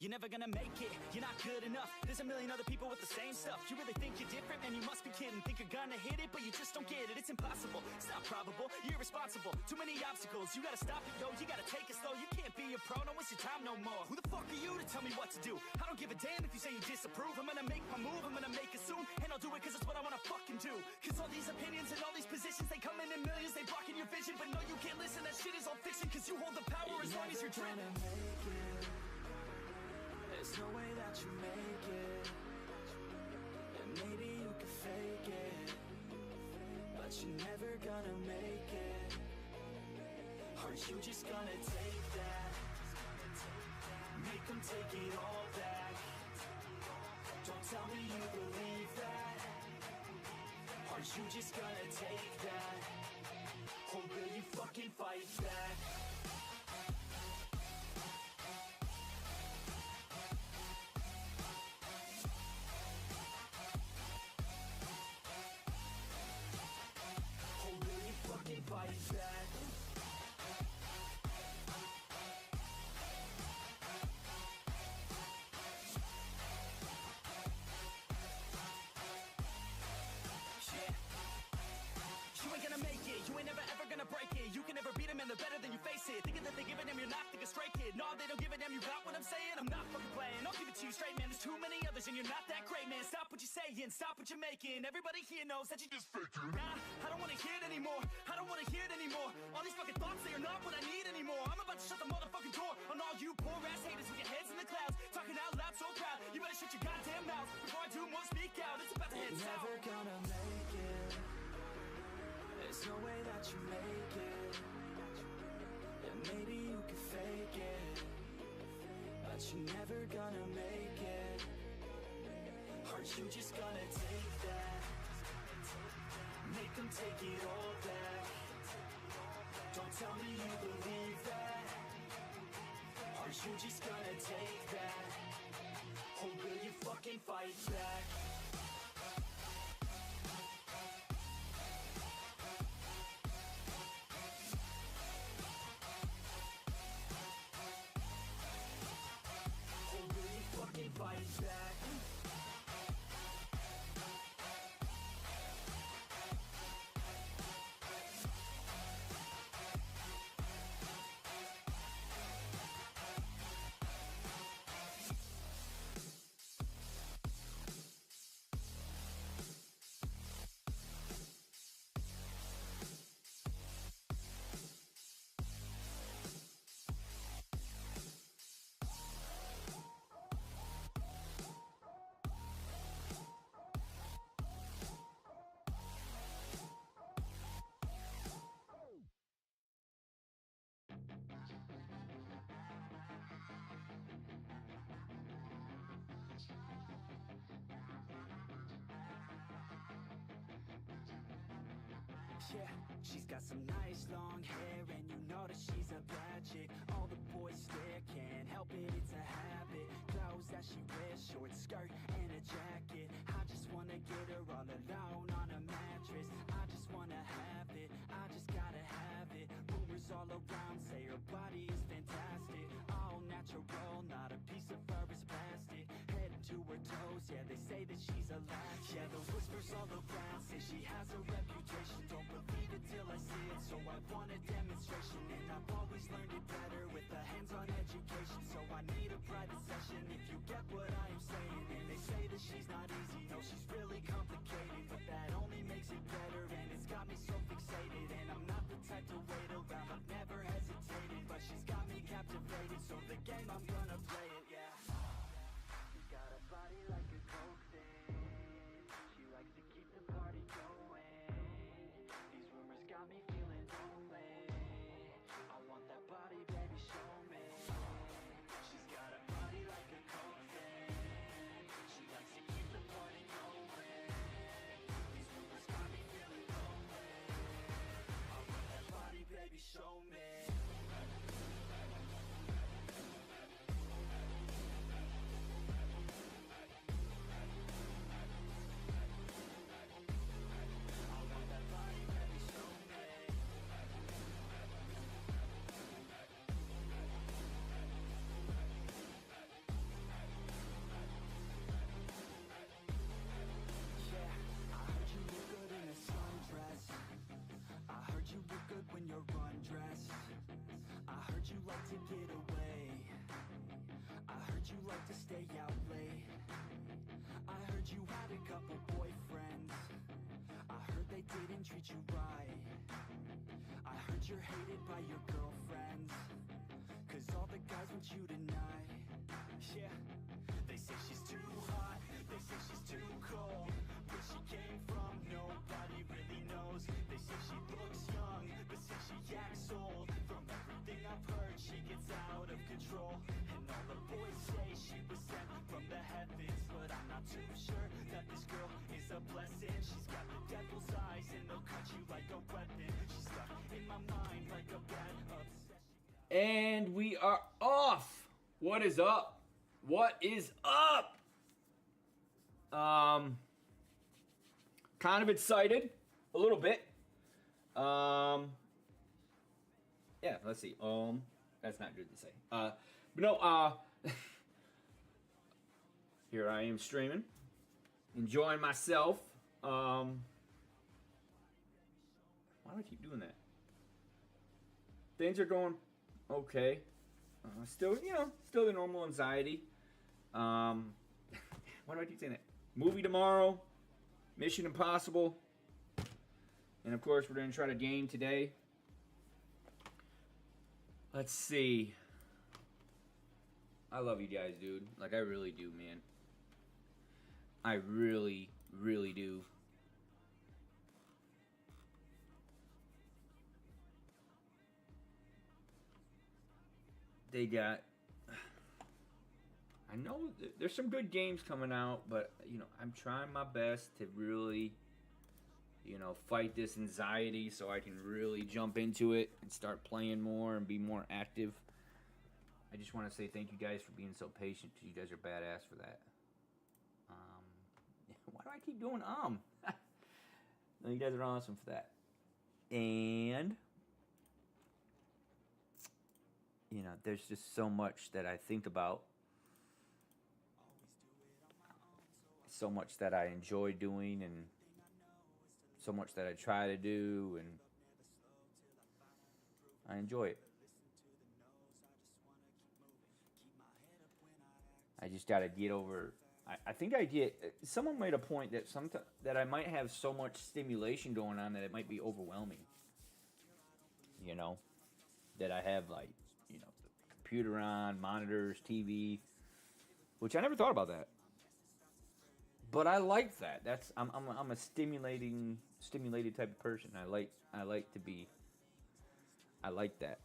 You're never gonna make it, you're not good enough. There's a million other people with the same stuff. You really think you're different? Man, you must be kidding. Think you're gonna hit it, but you just don't get it. It's impossible, it's not probable, you're irresponsible. Too many obstacles, you gotta stop it, yo. You gotta take it slow, you can't be a pro. Don't waste your time no more. Who the fuck are you to tell me what to do? I don't give a damn if you say you disapprove. I'm gonna make my move, I'm gonna make it soon. And I'll do it cause it's what I wanna fucking do. Cause all these opinions and all these positions, they come in millions, they blocking your vision. But no, you can't listen, that shit is all fiction. Cause you hold the power as long as you're driven. There's no way that you make it. And maybe you could fake it, but you're never gonna make it. Aren't you just gonna take that? Make them take it all back. Don't tell me you believe that. Aren't you just gonna take that? Or will you fucking fight back? Fight back. You ain't gonna make it, you ain't never ever gonna break it. You can never beat them and they're better than you face it. Thinking that they give a damn, you're not, think a straight kid. No, they don't give a damn, you got what I'm saying? I'm not fucking playing, I'll give it to you straight, man. There's too many others and you're not that great, man. Stop what you're saying, stop what you're making. Everybody here knows that you just faking. Nah, I don't wanna hear it anymore, I don't wanna hear it anymore. All these fucking thoughts, they are not what I need anymore. I'm about to shut the motherfucking door on all you poor ass haters with your heads in the clouds, talking out loud so proud. You better shut your goddamn mouth before I do more, speak out. It's about to head south. You're never gonna make it. There's no way that you make it. And maybe you could fake it, but you're never gonna make it. Aren't you just gonna take that? Make them take it all back. Don't tell me you believe that. Aren't you just gonna take that? Or will you fucking fight back? Fight back. Yeah, she's got some nice long hair, and you know that she's a bad chick. All the boys stare, can't help it, it's a habit. Clothes that she wears, short skirt and a jacket. I just wanna get her all alone on a mattress. I just wanna have it, I just gotta have it. Rumors all around say her body is fantastic. All natural, not a piece of fur is plastic. Head to her toes, yeah, they say that she's a latch. Yeah, the whispers all around say she has a reputation. Don't believe it till I see it, so I want a demonstration. And I've always learned it better with a hands-on education. So I need a private session if you get what I am saying. And they say that she's not easy, no, she's really complicated. But that only makes it better, and it's got me so fixated. And I'm not the type to wait around, I've never hesitated. But she's got me captivated, so the game, I'm gonna play it, yeah. She's got a body like a coke thing. She likes to keep the party going. These rumors got me feeling lonely. I want that body, baby, show me. She's got a body like a coke thing. She likes to keep the party going. These rumors got me feeling lonely. I want that body, baby, show me. you're hated by your girlfriends, 'cause all the guys want you tonight. Yeah, they say she's too hot, they say she's too cold. Where she came from, nobody really knows. They say she looks young, but say she acts old. From everything I've heard, she gets out of control. And all the boys say she was sent from the heavens, but I'm not too sure that this girl is a blessing. She's got the devil's eyes and they'll cut you like a weapon. She's stuck in my mind like a bad obsession. And we are off. What is up? What is up? Kind of excited, a little bit. Yeah, let's see. That's not good to say. But no, here I am streaming, enjoying myself. Why do I keep doing that? Things are going okay. Still, still the normal anxiety. Why do I keep saying that? Movie tomorrow, Mission Impossible, and of course we're gonna try to game today. Let's see. I love you guys, dude. Like, I really do, man. I really, really do. They got... I know there's some good games coming out, but, I'm trying my best to really, fight this anxiety so I can really jump into it and start playing more and be more active. I just want to say thank you guys for being so patient, because you guys are badass for that. Why do I keep doing No, you guys are awesome for that. And, there's just so much that I think about. So much that I enjoy doing, and so much that I try to do, and I enjoy it. I just gotta get over. I think I get. Someone made a point that that I might have so much stimulation going on that it might be overwhelming. That I have the computer on, monitors, TV, which I never thought about that. But I like that. I'm a stimulated type of person. I like to be. I like that.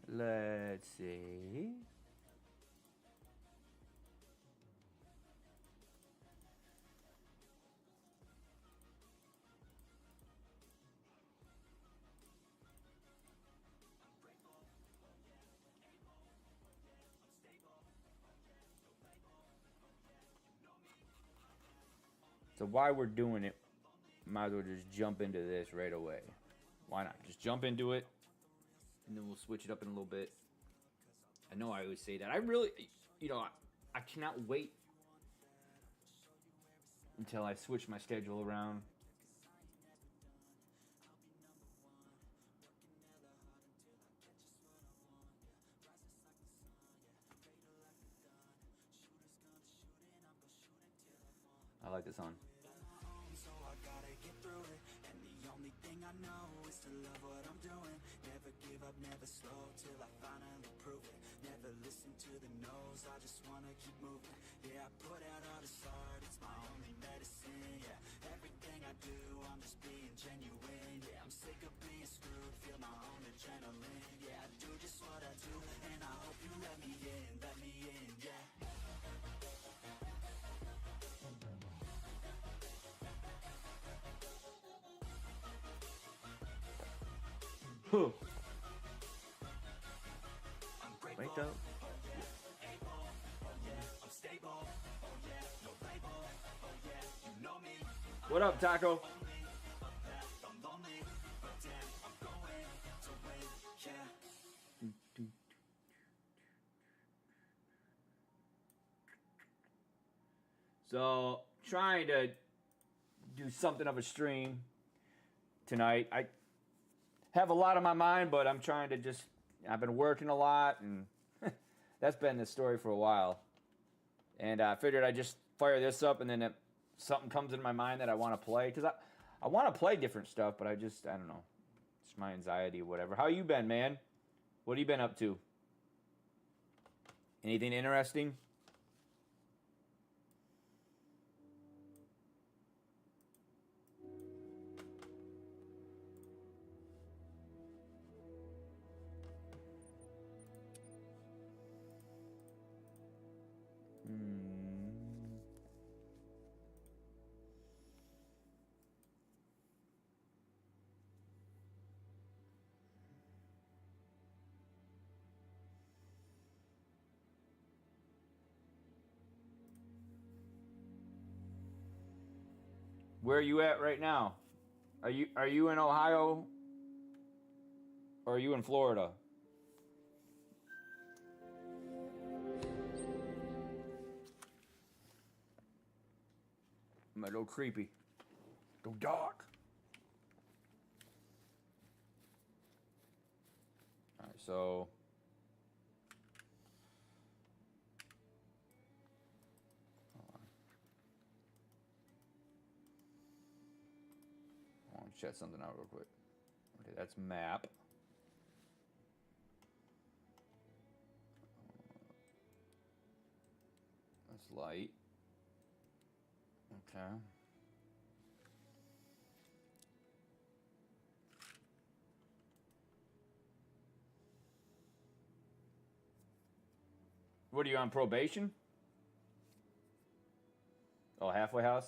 Let's see. So while we're doing it, might as well just jump into this right away. Why not? Just jump into it, and then we'll switch it up in a little bit. I know I always say that. I really, I cannot wait until I switch my schedule around. I like this song. So I gotta get through it, and the only thing I know is to love what I'm doing. Never give up, never slow, till I finally prove it. Never listen to the no's, I just wanna keep moving. Yeah, I put out all this art, it's my only medicine. Yeah, everything I do, I'm just being genuine. Yeah, I'm sick of being screwed, feel my own adrenaline. Yeah, I do just what I do, and I hope you let me in, yeah. Huh. Wake up. What up, Taco? So, trying to do something of a stream tonight. I have a lot on my mind, but I'm trying to just. I've been working a lot, and that's been the story for a while. And I figured I'd just fire this up, and then if something comes in my mind that I want to play. Because I want to play different stuff, but I don't know. It's my anxiety or whatever. How you been, man? What have you been up to? Anything interesting? Where are you at right now? Are you in Ohio or are you in Florida? I'm a little creepy. Go dark. Alright, so I want to check something out real quick. Okay, that's map. That's light. Okay. What are you on probation? Oh, halfway house?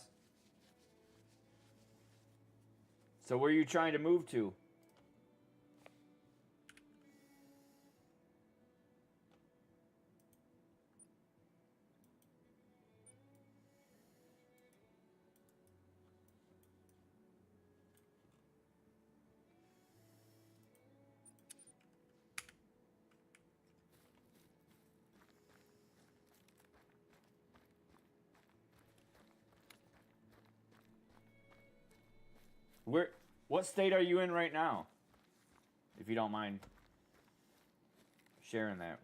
So where are you trying to move to? What state are you in right now? If you don't mind sharing that.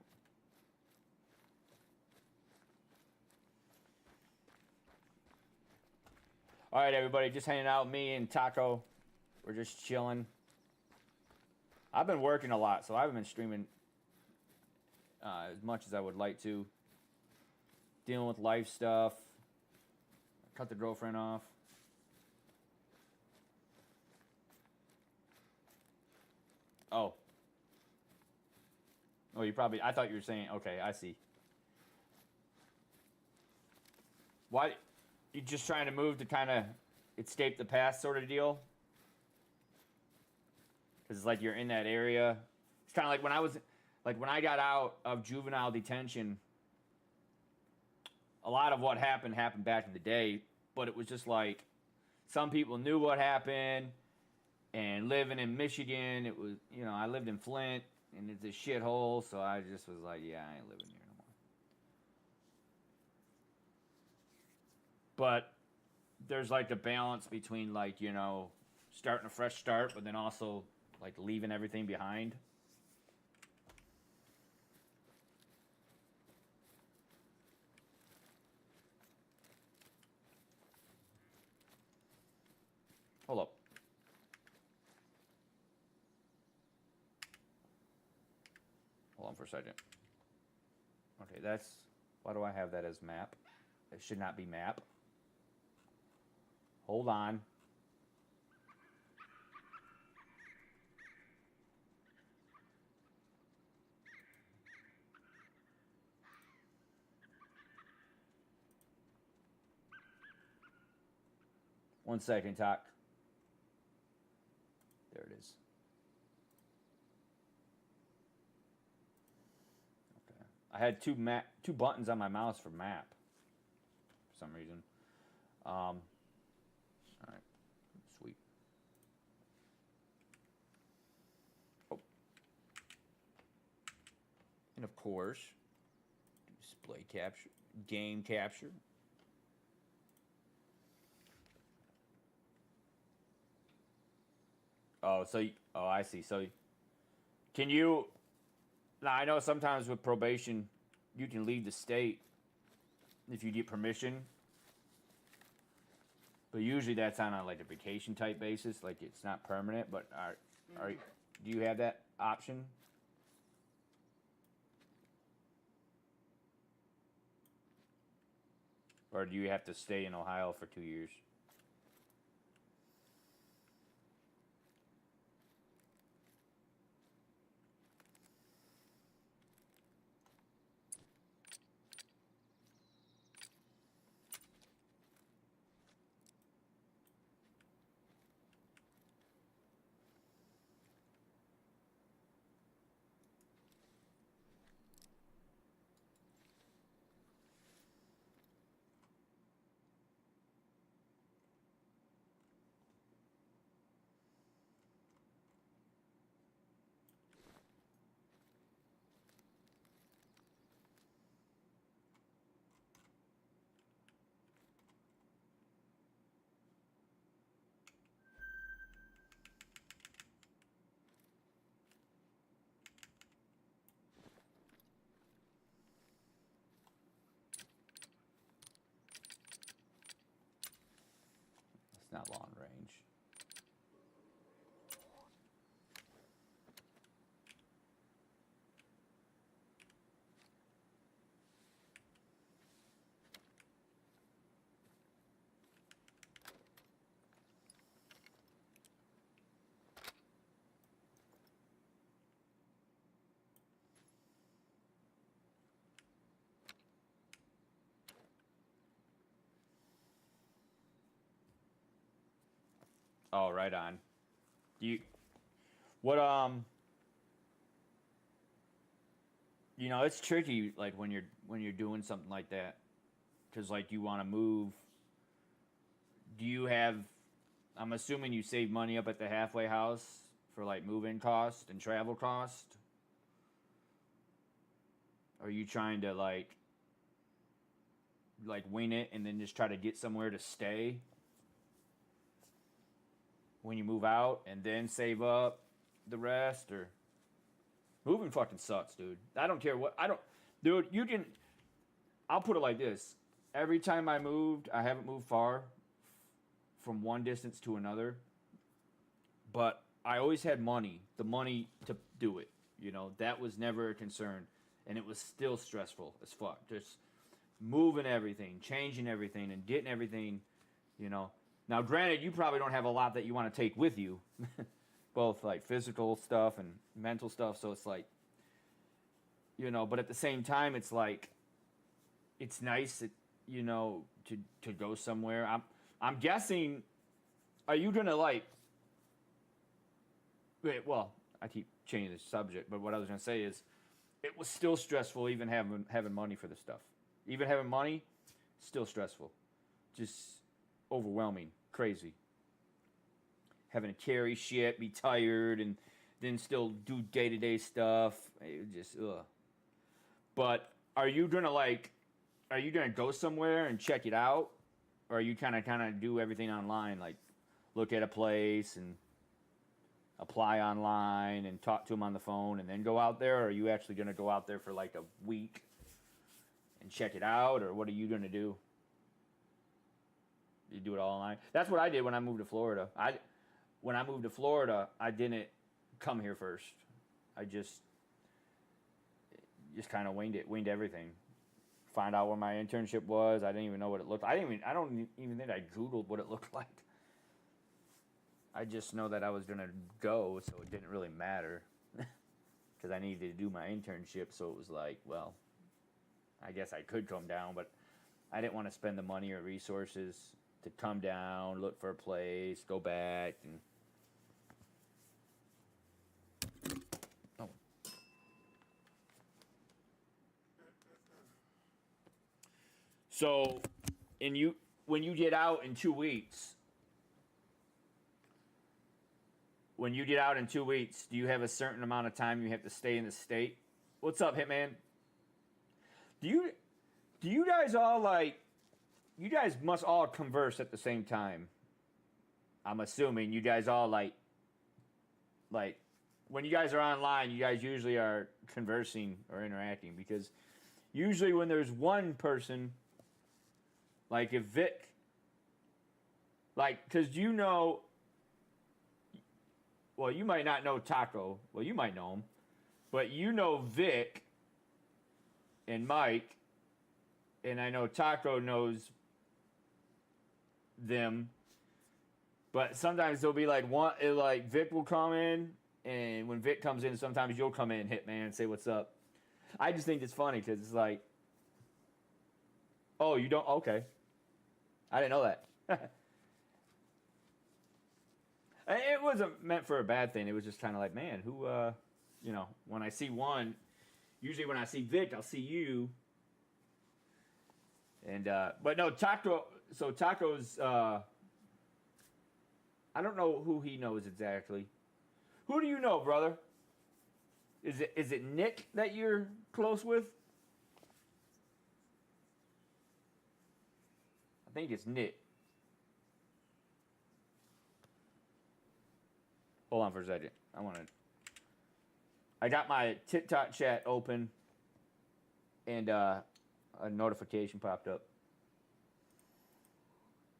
All right, everybody, just hanging out. Me and Taco, we're just chilling. I've been working a lot, so I haven't been streaming as much as I would like to. Dealing with life stuff. Cut the girlfriend off. Oh. Oh, you probably. I thought you were saying. Okay, I see. Why? You just trying to move to kind of escape the past, sort of deal? Because it's like you're in that area. It's kind of like when I got out of juvenile detention. A lot of what happened back in the day, but it was just like some people knew what happened. And living in Michigan, it was, I lived in Flint, and it's a shithole, so I just was like, yeah, I ain't living here no more. But there's like a balance between like, starting a fresh start, but then also like leaving everything behind. Hold up. Hold on for a second. Okay, why do I have that as map? It should not be map. Hold on. One second, Talk. There it is. Okay. I had two buttons on my mouse for map for some reason. All right. Sweet. Oh. And of course, display capture, game capture. Oh, I see. So can you? Now I know sometimes with probation, you can leave the state if you get permission, but usually that's on a like a vacation type basis, like it's not permanent. But are do you have that option? Or do you have to stay in Ohio for 2 years? It's not long range. Oh, right on. You what it's tricky like when you're doing something like that cuz like you want to move. Do you have I'm assuming you save money up at the halfway house for like move-in cost and travel cost? Or are you trying to like wing it and then just try to get somewhere to stay when you move out and then save up the rest? Or moving fucking sucks, dude. I don't care what I don't dude, you can I'll put it like this. Every time I moved, I haven't moved far from one distance to another, but I always had the money to do it. That was never a concern, and it was still stressful as fuck. Just moving everything, changing everything, and getting everything. Now, granted, you probably don't have a lot that you want to take with you, both like physical stuff and mental stuff. So it's like, but at the same time, it's like, it's nice that, to go somewhere. I'm guessing, are you gonna well, I keep changing the subject, but what I was gonna say is, it was still stressful even having money for the stuff. Even having money, still stressful. Just overwhelming, crazy. Having to carry shit, be tired, and then still do day-to-day stuff. It just ugh. But are you gonna go somewhere and check it out? Or are you kind of do everything online, like look at a place and apply online and talk to them on the phone and then go out there? Or are you actually going to go out there for like a week and check it out? Or what are you going to do? You do it all online? That's what I did when I moved to Florida. When I moved to Florida, I didn't come here first. I just kind of winged everything. Find out where my internship was. I didn't even know what it looked like. I don't even think I Googled what it looked like. I just know that I was going to go, so it didn't really matter. Because I needed to do my internship, so it was like, well, I guess I could come down, but I didn't want to spend the money or resources to come down, look for a place, go back, and so, when you get out in 2 weeks, do you have a certain amount of time you have to stay in the state? What's up, Hitman? Do you guys all you guys must all converse at the same time. I'm assuming you guys all like when you guys are online, you guys usually are conversing or interacting because usually when there's one person, like if Vic, like, because you know, well, you might not know Taco. Well, you might know him, but you know Vic and Mike, and I know Taco knows them. But sometimes there'll be like like Vic will come in, and when Vic comes in, sometimes you'll come in, Hitman, and say what's up. I just think it's funny because it's like, oh, you don't? Okay, I didn't know that. It wasn't meant for a bad thing. It was just kind of like, man, who, you know, when I see one, usually when I see Vic, I'll see you. And but no, Taco. So Taco's. I don't know who he knows exactly. Who do you know, brother? Is it Nick that you're close with? I think it's Nick. Hold on for a second. I got my TikTok chat open, and a notification popped up.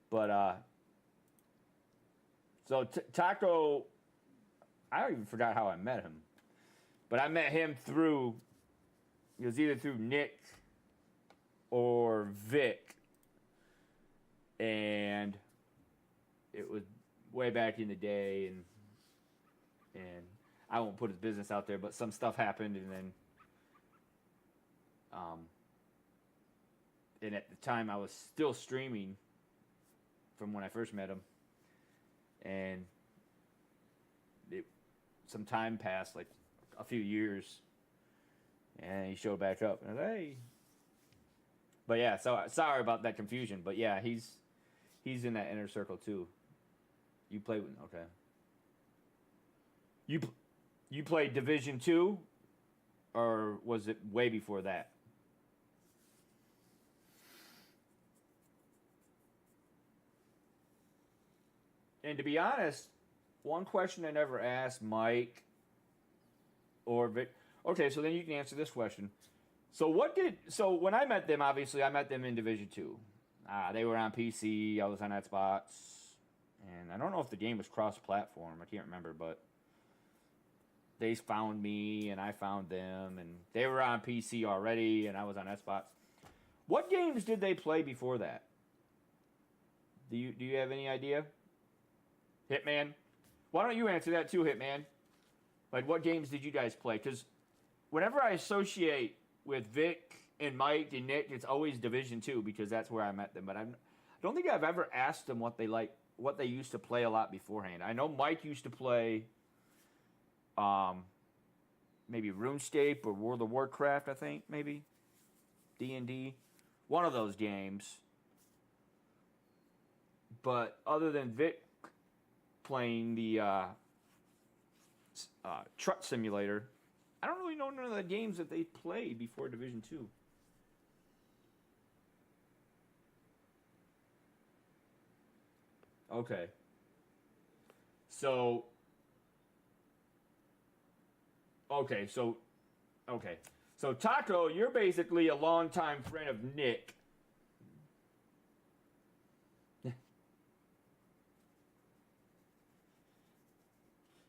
But so Taco, I even forgot how I met him, but I met him through. It was either through Nick or Vic, and it was way back in the day, and I won't put his business out there, but some stuff happened, and then and at the time I was still streaming from when I first met him, and some time passed, like a few years, and he showed back up, and I was like, hey. But yeah, so sorry about that confusion, but yeah, he's in that inner circle too. You play with, okay. You played Division 2, or was it way before that? And to be honest, one question I never asked Mike or Vic. Okay, so then you can answer this question. So when I met them, obviously I met them in Division 2. They were on PC, I was on Xbox, and I don't know if the game was cross-platform, I can't remember, but they found me and I found them, and they were on PC already and I was on Xbox. What games did they play before that? Do you have any idea? Hitman? Why don't you answer that too, Hitman? Like, what games did you guys play? Because whenever I associate with Vic and Mike and Nick, it's always Division 2 because that's where I met them. But I don't think I've ever asked them what they used to play a lot beforehand. I know Mike used to play maybe RuneScape or World of Warcraft, I think, maybe. D&D. One of those games. But other than Vic playing the truck simulator, I don't really know none of the games that they played before Division 2. Okay. So Taco, you're basically a longtime friend of Nick.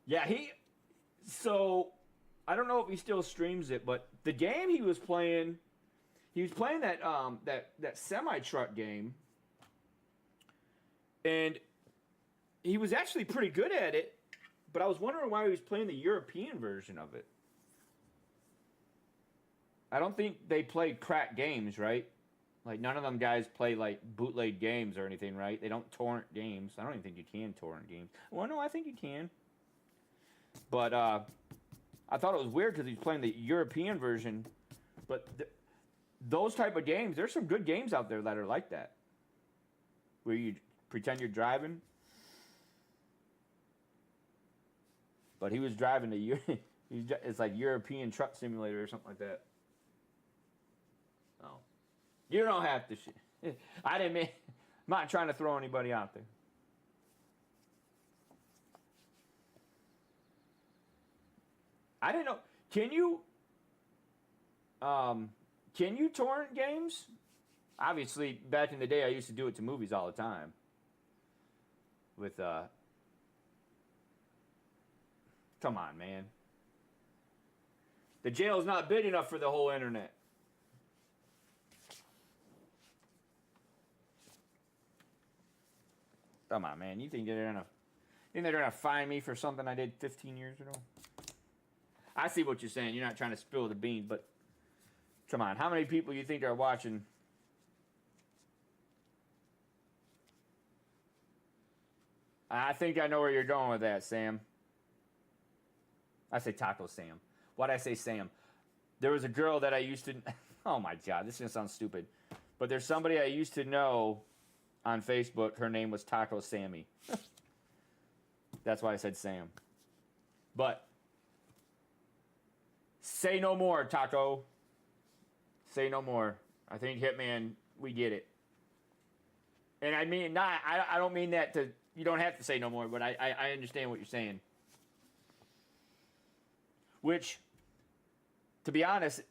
Yeah, so I don't know if he still streams it, but the game he was playing that that semi-truck game, and he was actually pretty good at it, but I was wondering why he was playing the European version of it. I don't think they played crack games, right? Like, none of them guys play, like, bootleg games or anything, right? They don't torrent games. I don't even think you can torrent games. Well, no, I think you can. But I thought it was weird because he's playing the European version. But those type of games, there's some good games out there that are like that. Where you pretend you're driving. But he was driving it's like European Truck Simulator or something like that. Oh. You don't have to. I didn't mean. I'm not trying to throw anybody out there. I didn't know. Can you? Can you torrent games? Obviously, back in the day, I used to do it to movies all the time. With come on, man. The jail's not big enough for the whole internet. Come on, man. You think they're gonna fine me for something I did 15 years ago? I see what you're saying. You're not trying to spill the beans, but come on. How many people you think are watching? I think I know where you're going with that, Sam. I say Taco Sam. Why'd I say Sam? There was a girl that I used to... Oh, my God. This is going to sound stupid. But there's somebody I used to know on Facebook. Her name was Taco Sammy. That's why I said Sam. But say no more, Taco. Say no more. I think Hitman, we get it. And I mean, not. I don't mean that to... You don't have to say no more, but I understand what you're saying. Which, to be honest,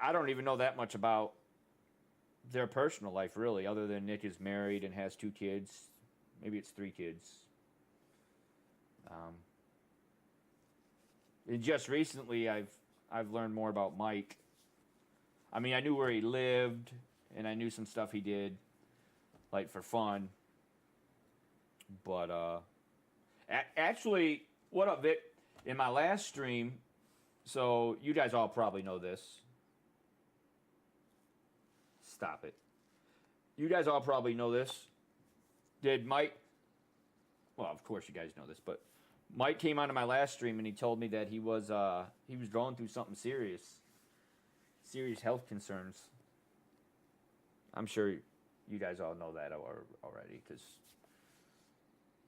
I don't even know that much about their personal life, really, other than Nick is married and has 2 kids. Maybe it's 3 kids. And just recently, I've learned more about Mike. I mean, I knew where he lived, and I knew some stuff he did, like, for fun. But, actually, what up, Vic? In my last stream, so you guys all probably know this. Stop it. You guys all probably know this. Did Mike... Well, of course you guys know this, but Mike came onto my last stream and he told me that he was going through something serious. Serious health concerns. I'm sure you guys all know that already, because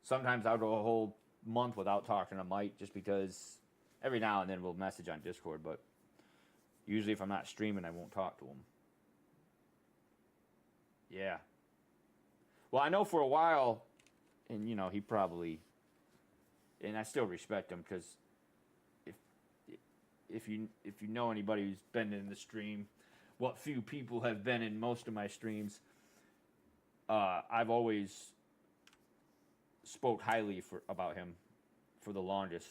sometimes I'll go a whole month without talking to Mike just because every now and then we'll message on Discord, but usually if I'm not streaming, I won't talk to him. Yeah. Well, I know for a while, and you know, he probably, and I still respect him, because if you know anybody who's been in the stream, what few people have been in most of my streams, I've always spoke highly about him for the longest.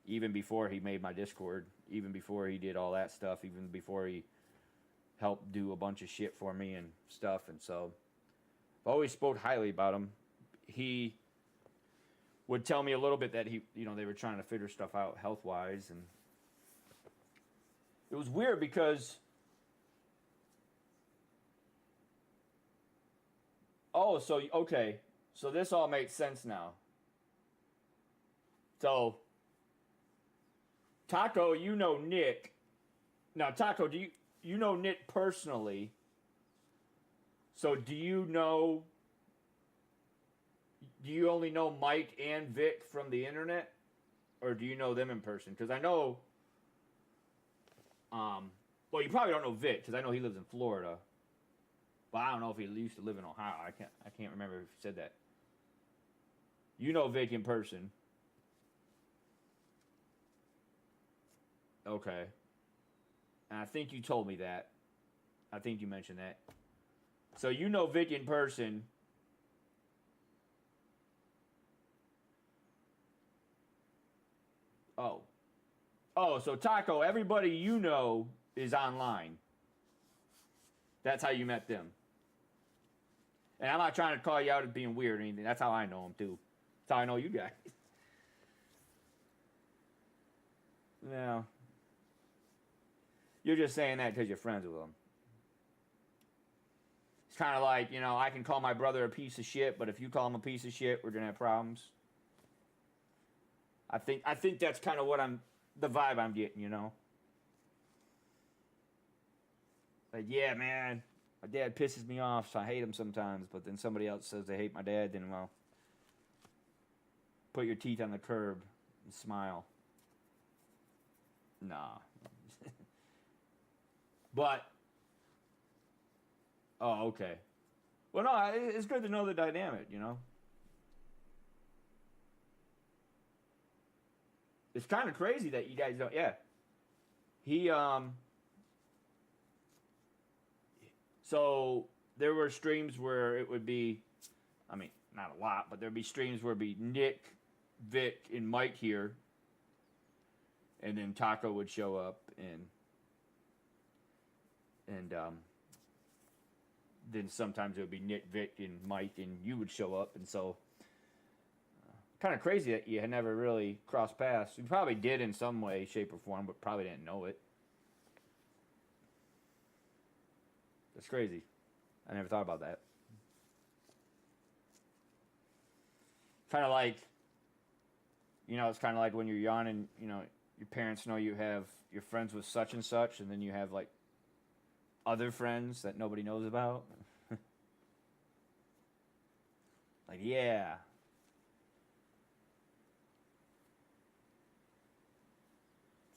Even before he made my Discord, even before he did all that stuff, even before he helped do a bunch of shit for me and stuff. And so I've always spoke highly about him. He would tell me a little bit that they were trying to figure stuff out health-wise, and it was weird because okay. So this all makes sense now. So, Taco, you know Nick. Now, Taco, do you know Nick personally? So do you only know Mike and Vic from the internet? Or do you know them in person? Because I know, well, you probably don't know Vic, because I know he lives in Florida. But I don't know if he used to live in Ohio. I can't remember if he said that. You know Vic in person. Okay. And I think you told me that. I think you mentioned that. So you know Vic in person. Oh. Oh, so Taco, everybody you know is online. That's how you met them. And I'm not trying to call you out as being weird or anything. That's how I know them, too. That's how I know you guys. No. You're just saying that because you're friends with them. It's kind of like, I can call my brother a piece of shit, but if you call him a piece of shit, we're going to have problems. I think that's kind of the vibe I'm getting, Like, yeah, man, my dad pisses me off, so I hate him sometimes, but then somebody else says they hate my dad, then, well, put your teeth on the curb and smile. Nah. But, oh, okay. Well, no, it's good to know the dynamic, it's kind of crazy that you guys don't. Yeah, he So there were streams where it would be, I mean, not a lot, but there'd be streams where it'd be Nick, Vic, and Mike here, and then Taco would show up, and then sometimes it would be Nick, Vic, and Mike, and you would show up, and so kind of crazy that you had never really crossed paths. You probably did in some way, shape, or form, but probably didn't know it. That's crazy. I never thought about that. Kind of like, it's kind of like when you're young and, your parents know you have, you're friends with such and such, and then you have, like, other friends that nobody knows about. Like, yeah.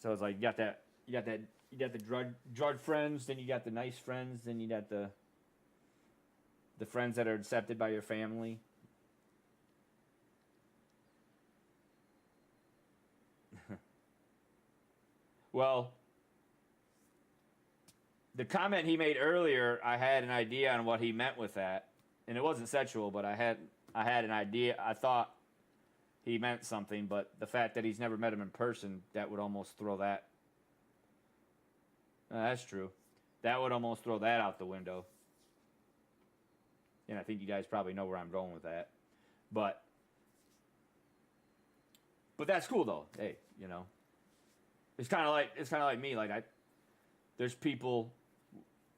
So it's like you got the drug friends, then you got the nice friends, then you got the friends that are accepted by your family. Well, the comment he made earlier, I had an idea on what he meant with that, and it wasn't sexual, but I had an idea. I thought he meant something, but the fact that he's never met him in person, that would almost throw that. That's true. That would almost throw that out the window. And I think you guys probably know where I'm going with that. But that's cool though. Hey, it's kind of like me. Like there's people.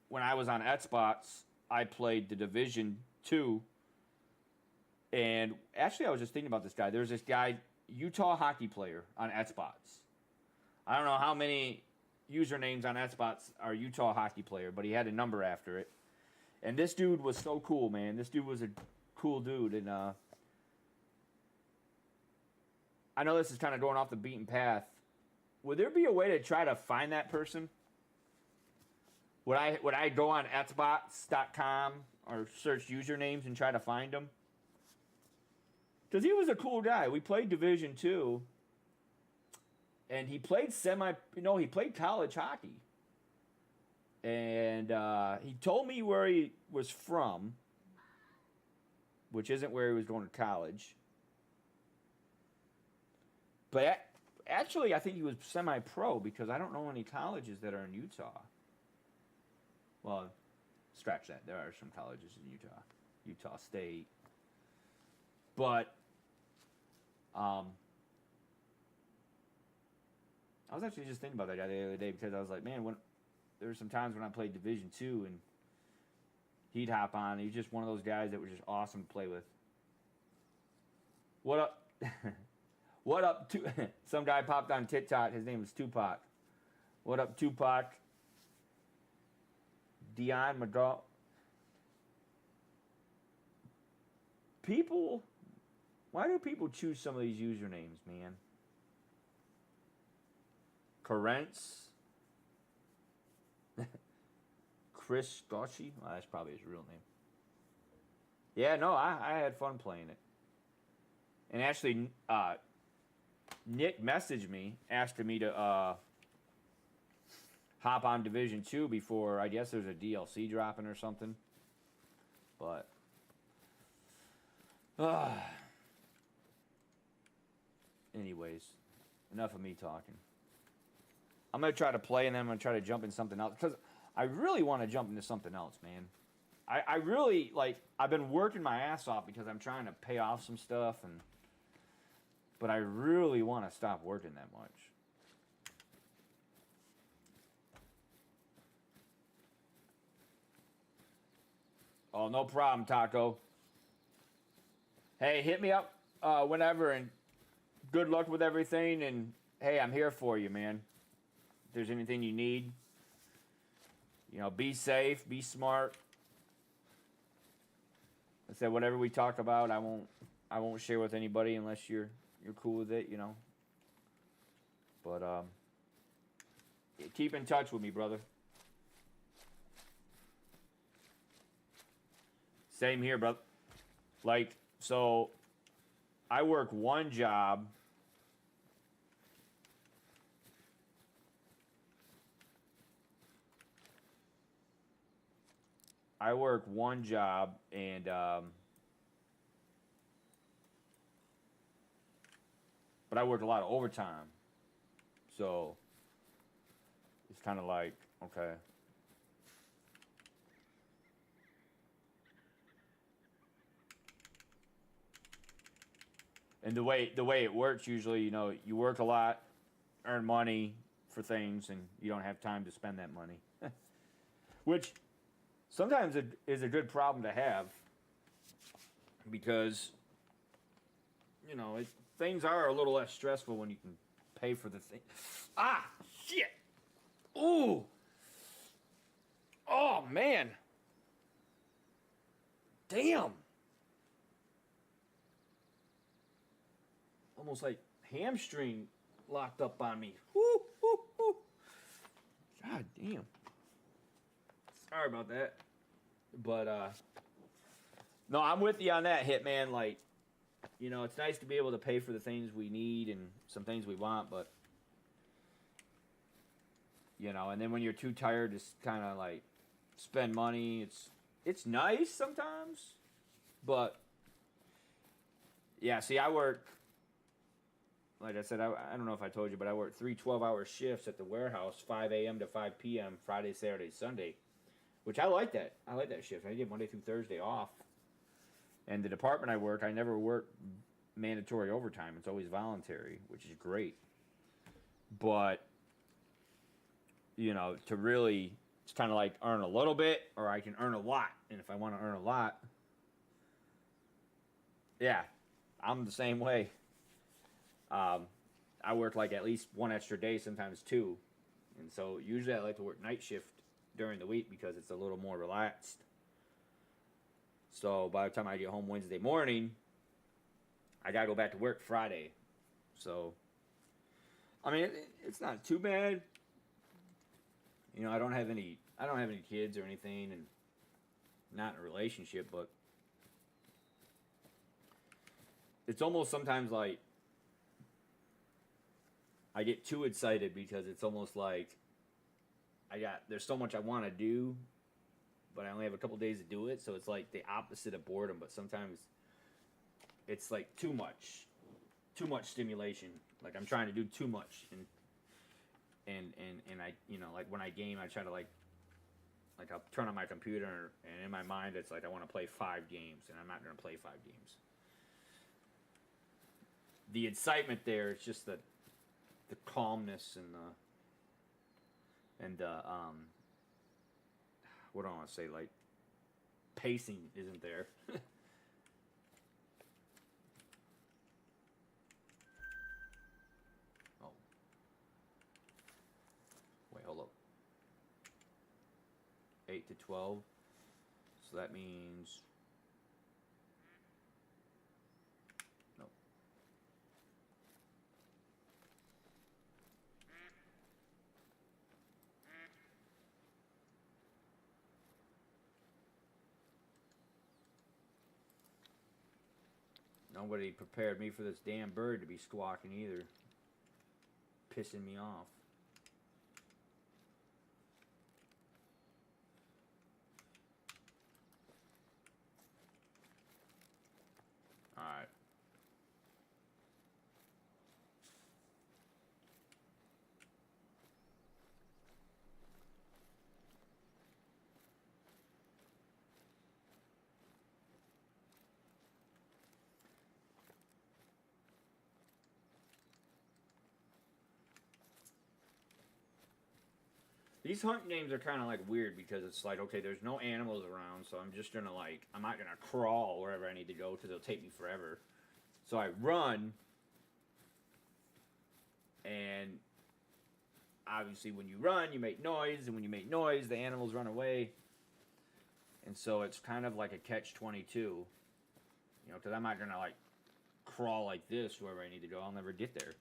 When I was on Xbox, I played the Division 2. And actually, I was just thinking about this guy. There's this guy, Utah hockey player on Xbox. I don't know how many usernames on Xbox are Utah hockey player, but he had a number after it. And this dude was so cool, man. This dude was a cool dude. And I know this is kind of going off the beaten path. Would there be a way to try to find that person? Would I go on Xbox.com or search usernames and try to find them? Because he was a cool guy. We played Division 2. And he played he played college hockey. And he told me where he was from, which isn't where he was going to college. But actually, I think he was semi-pro because I don't know any colleges that are in Utah. Well, scratch that. There are some colleges in Utah. Utah State. But I was actually just thinking about that guy the other day because I was like, man, there were some times when I played Division 2 and he'd hop on. He's just one of those guys that was just awesome to play with. What up? What up? Some guy popped on TikTok. His name was Tupac. What up, Tupac? Dion McGraw. Why do people choose some of these usernames, man? Carents. Chris Scotchy. Well, that's probably his real name. Yeah, no, I had fun playing it. And actually, Nick messaged me asking me to hop on Division 2 before, I guess there's a DLC dropping or something. But anyways, enough of me talking. I'm going to try to play and then I'm going to try to jump in something else. Because I really want to jump into something else, man. I really, I've been working my ass off because I'm trying to pay off some stuff. But I really want to stop working that much. Oh, no problem, Taco. Hey, hit me up whenever, and good luck with everything. And hey, I'm here for you, man. If there's anything you need, be safe, be smart. I said whatever we talk about, I won't share with anybody unless you're cool with it, But keep in touch with me, brother. Same here, brother. So I work one job I work one job, and but I work a lot of overtime, so it's kind of like okay. And the way it works usually, you work a lot, earn money for things, and you don't have time to spend that money, which sometimes it is a good problem to have because things are a little less stressful when you can pay for the thing. Ah, shit! Ooh! Oh man! Damn! Almost like hamstring locked up on me. Woo, woo, woo. God damn. Sorry about that. But no, I'm with you on that, Hitman. Like, it's nice to be able to pay for the things we need and some things we want, but and then when you're too tired to kind of like spend money, it's nice sometimes, but yeah. See, I work. Like I said, I don't know if I told you, but I work 3 12-hour shifts at the warehouse, 5 a.m. to 5 p.m., Friday, Saturday, Sunday, which I like that. I like that shift. I get Monday through Thursday off. And the department I work, I never work mandatory overtime. It's always voluntary, which is great. But, to really, it's kind of like earn a little bit or I can earn a lot. And if I want to earn a lot, yeah, I'm the same way. I work like at least 1 extra day, sometimes 2. And so usually I like to work night shift during the week because it's a little more relaxed. So by the time I get home Wednesday morning, I gotta go back to work Friday. So, I mean, it's not too bad. I don't have any kids or anything, and not in a relationship. But it's almost sometimes like I get too excited because it's almost like there's so much I want to do, but I only have a couple days to do it, so it's like the opposite of boredom. But sometimes it's like too much stimulation. Like I'm trying to do too much, and I like when I game, I try to like I'll turn on my computer, and in my mind it's like I want to play 5 games, and I'm not gonna play 5 games. The excitement there, it's just the calmness and what do I want to say, like pacing isn't there. Oh, wait, hold up. 8 to 12, so that means no. Nobody prepared me for this damn bird to be squawking either. Pissing me off. Alright. These hunt games are kind of like weird because it's like, okay, there's no animals around, so I'm just gonna I'm not gonna crawl wherever I need to go because it'll take me forever. So I run, and obviously when you run, you make noise, and when you make noise, the animals run away. And so it's kind of like a catch-22, because I'm not gonna crawl like this wherever I need to go. I'll never get there.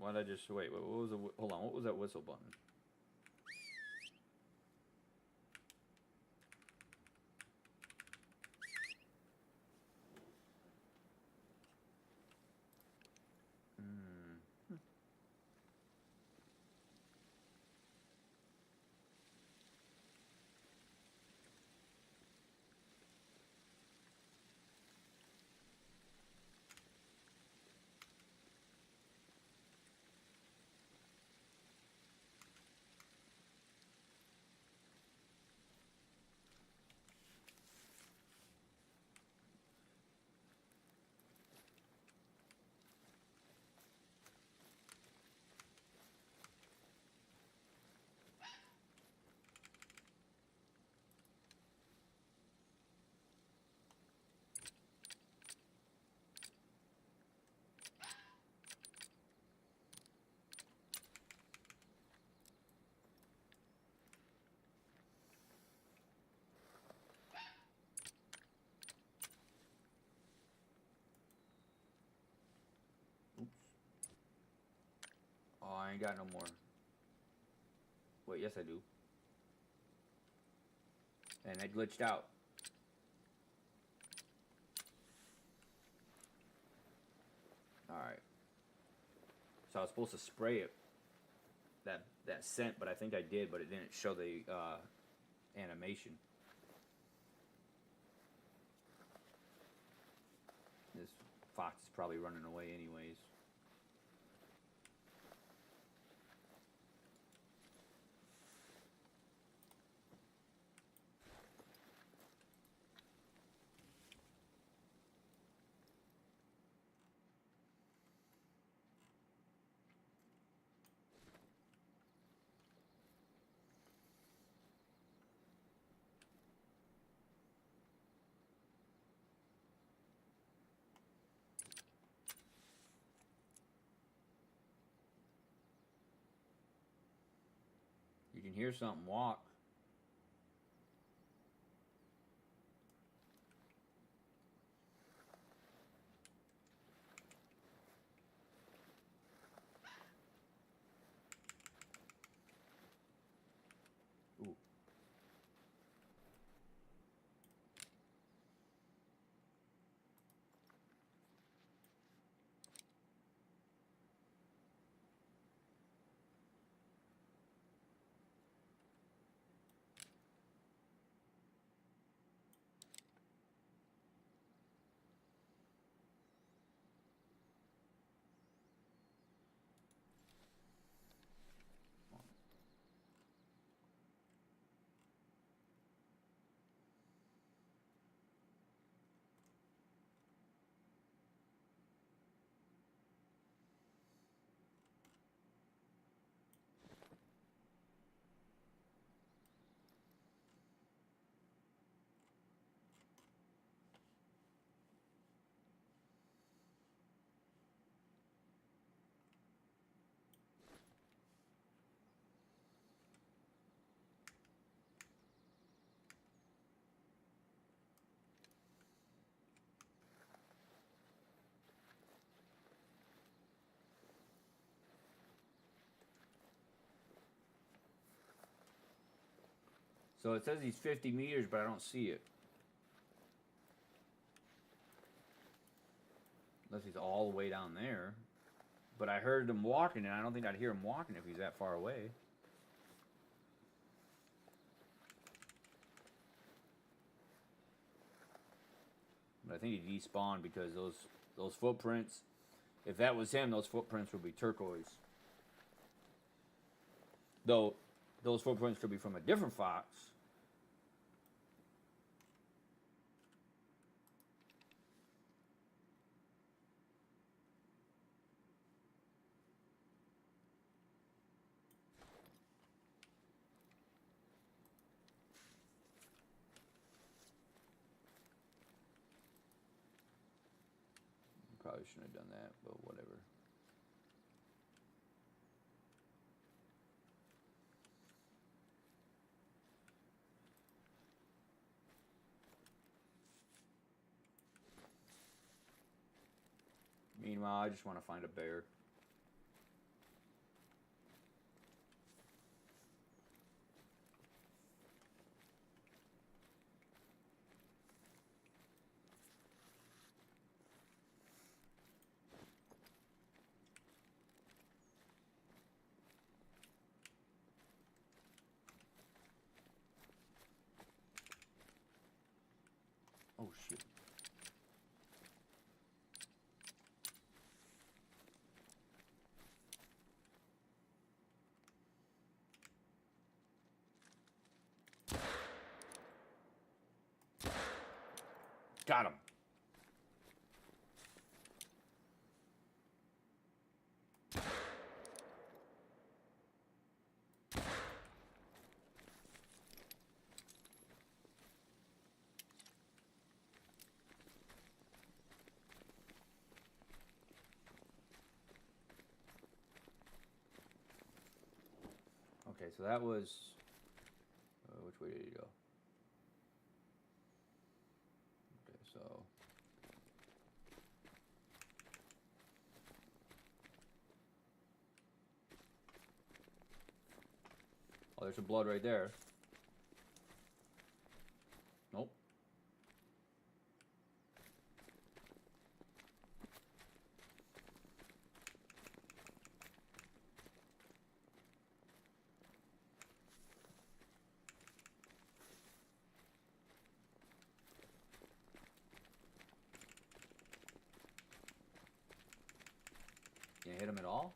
Why'd I just wait? What was the? Hold on. What was that whistle button? Oh, I ain't got no more. Wait, yes I do. And I glitched out. Alright. So I was supposed to spray it. That scent, but I think I did, but it didn't show the animation. This fox is probably running away anyways. You can hear something walk. Ooh. So it says he's 50 meters, but I don't see it. Unless he's all the way down there. But I heard him walking, and I don't think I'd hear him walking if he's that far away. But I think he despawned because those footprints, if that was him, those footprints would be turquoise. Though those footprints could be from a different fox. Probably shouldn't have done that, but whatever. Meanwhile, I just want to find a bear. Oh shit. Got him. Okay, so that was... which way did he go? Okay, so... Oh, there's some blood right there. Nope. Can't hit him at all?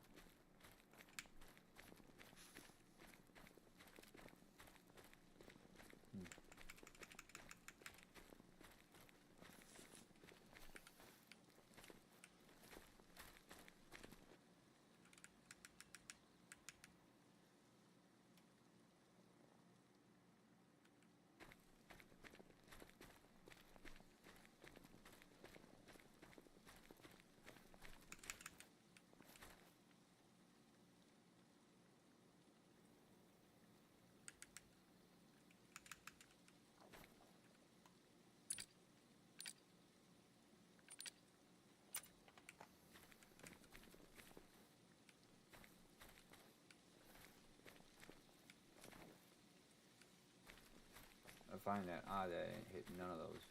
I find that odd that I didn't hit none of those.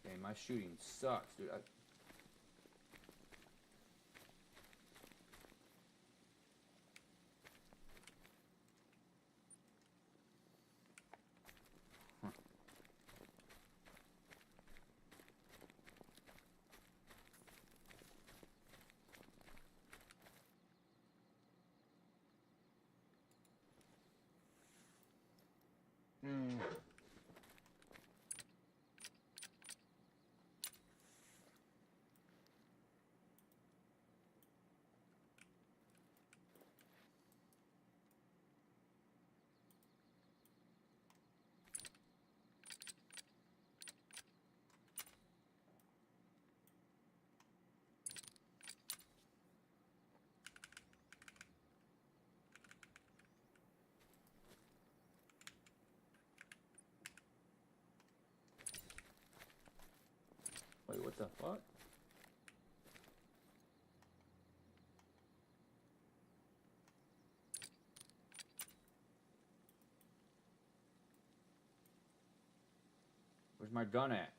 Dang, my shooting sucks, dude. Huh. Wait, what the fuck? Where's my gun at?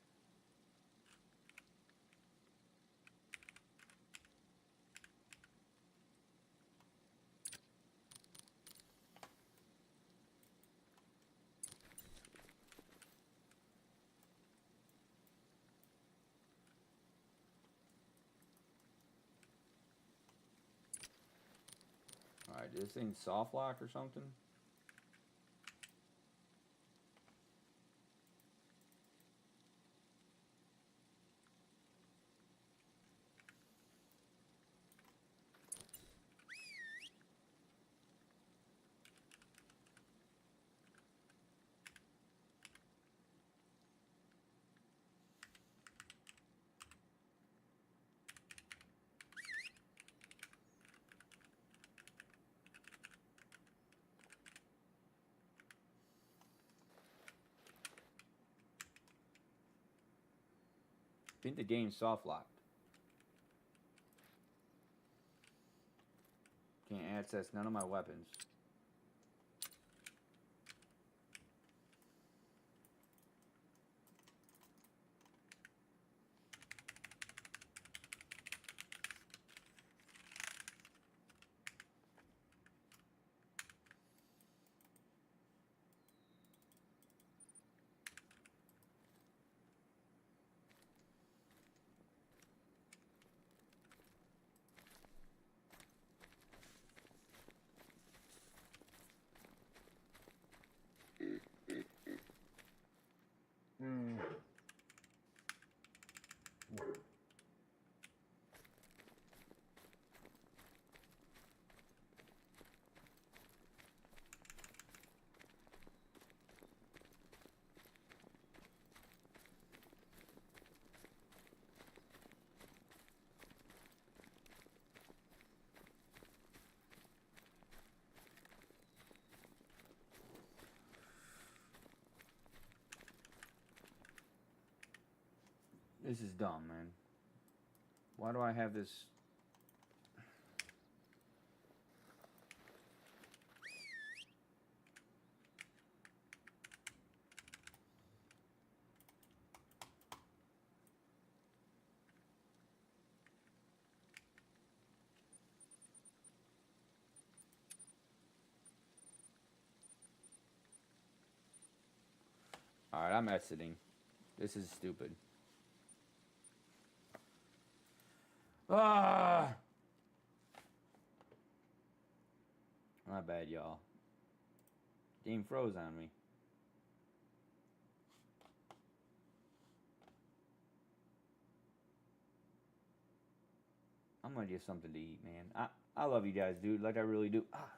Alright, did this thing soft lock or something? I think the game's soft locked. Can't access none of my weapons. This is dumb, man. Why do I have this? Alright, I'm exiting. This is stupid. Ah! My bad, y'all. Game froze on me. I'm gonna get something to eat, man. I love you guys, dude. Like, I really do. Ah,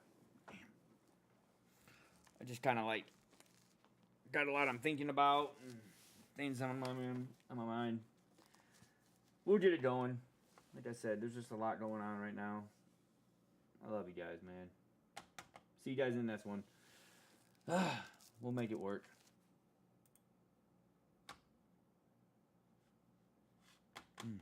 damn. I just kind of, like, got a lot I'm thinking about. And things on my mind. We'll get it going. Like I said, there's just a lot going on right now. I love you guys, man. See you guys in the next one. We'll make it work. Mm.